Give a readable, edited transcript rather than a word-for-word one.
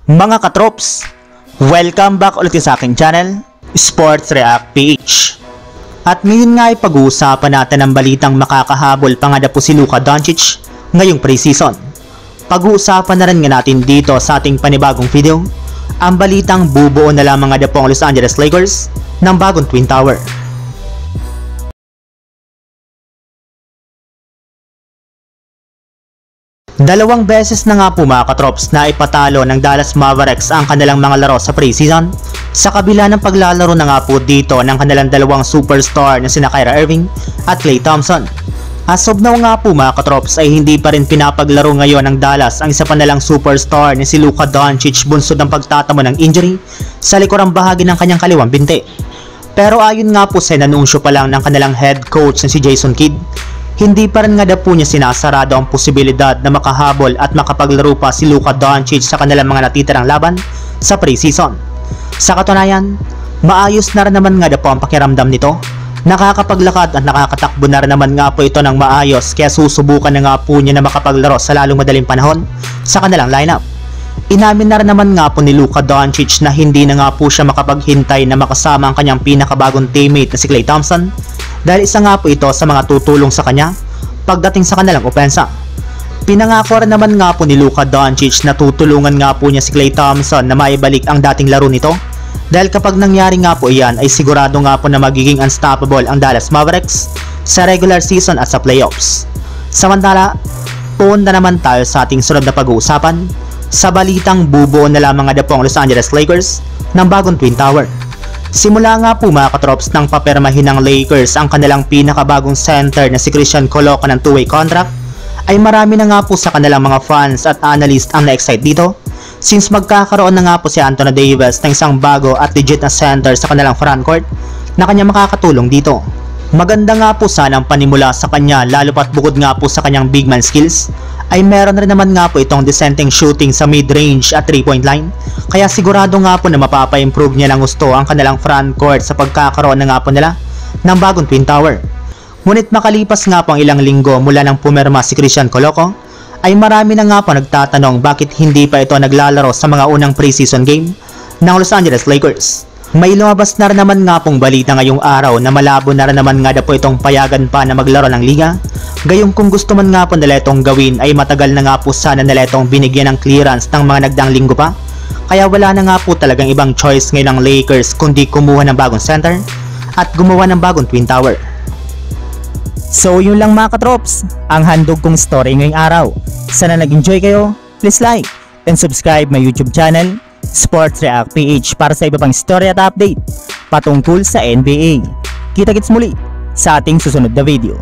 Mga katrops, welcome back ulit sa aking channel, Sports React PH. At ngayon nga ay pag-uusapan natin ang balitang makakahabol pa nga na po si Luka Doncic ngayong preseason. Pag-uusapan na rin nga natin dito sa ating panibagong video, ang balitang bubuo na lamang nga na po ang Los Angeles Lakers ng bagong Twin Tower. Dalawang beses na nga po mga katrops na ipatalo ng Dallas Mavericks ang kanilang mga laro sa preseason, sa kabila ng paglalaro na nga po dito ng kanilang dalawang superstar na sina Kyrie Irving at Klay Thompson. As of now nga po mga katrops ay hindi pa rin pinapaglaro ngayon ng Dallas ang isa pa nalang superstar na si Luka Doncic bunsod ng pagtatamo ng injury sa likurang bahagi ng kanyang kaliwang binti. Pero ayon nga po sa inanunsyo pa lang ng kanilang head coach na si Jason Kidd, hindi pa rin nga daw po niya sinasarado ang posibilidad na makahabol at makapaglaro pa si Luka Doncic sa kanilang mga natitirang laban sa preseason. Sa katunayan, maayos na rin naman nga daw po ang pakiramdam nito. Nakakapaglakad at nakakatakbo na rin naman nga po ito ng maayos, kaya susubukan na nga po niya na makapaglaro sa lalong madaling panahon sa kanilang lineup. Inamin na rin naman nga po ni Luka Doncic na hindi na nga po siya makapaghintay na makasama ang kanyang pinakabagong teammate na si Klay Thompson, dahil isa nga po ito sa mga tutulong sa kanya pagdating sa kanilang opensa. Pinangako rin naman nga po ni Luka Doncic na tutulungan nga po niya si Klay Thompson na maibalik ang dating laro nito, dahil kapag nangyari nga po iyan ay sigurado nga po na magiging unstoppable ang Dallas Mavericks sa regular season at sa playoffs. Samantala, punta naman tayo sa ating sunod na pag-uusapan sa balitang bubuo na lamang nga po ang Los Angeles Lakers ng bagong Twin Tower. Simula nga po mga katrops nang papermahin ng Lakers ang kanilang pinakabagong center na si Christian Coloco ng 2-way contract, ay marami na nga po sa kanilang mga fans at analyst ang na-excite dito, since magkakaroon na nga po si Anthony Davis ng isang bago at legit na center sa kanilang frontcourt na kanya makakatulong dito. Maganda nga po sana ang panimula sa kanya, lalo pat bukod nga po sa kanyang big man skills, ay meron rin naman nga po itong dissenting shooting sa mid-range at 3-point line, kaya sigurado nga po na mapapa-improve niya ng gusto ang kanilang frontcourt sa pagkakaroon na nga po nila ng bagong Twin Tower. Ngunit makalipas nga po ang ilang linggo mula nang pumirma si Christian Coloco, ay marami na nga po nagtatanong bakit hindi pa ito naglalaro sa mga unang preseason game ng Los Angeles Lakers. May lumabas na rin naman nga pong balita ngayong araw na malabo na rin naman nga po itong payagan pa na maglaro ng liga. Gayong kung gusto man nga po nila itong gawin ay matagal na nga po sana nila itong binigyan ng clearance ng mga nagdaang linggo pa. Kaya wala na nga po talagang ibang choice ngayon ng Lakers kundi kumuha ng bagong center at gumawa ng bagong Twin Tower. So yun lang mga katrops, ang handog kong story ngayong araw. Sana nag-enjoy kayo, please like and subscribe my YouTube channel, Sports React PH, para sa iba pang story at update patungkol sa NBA. Kita-kits muli sa ating susunod na video.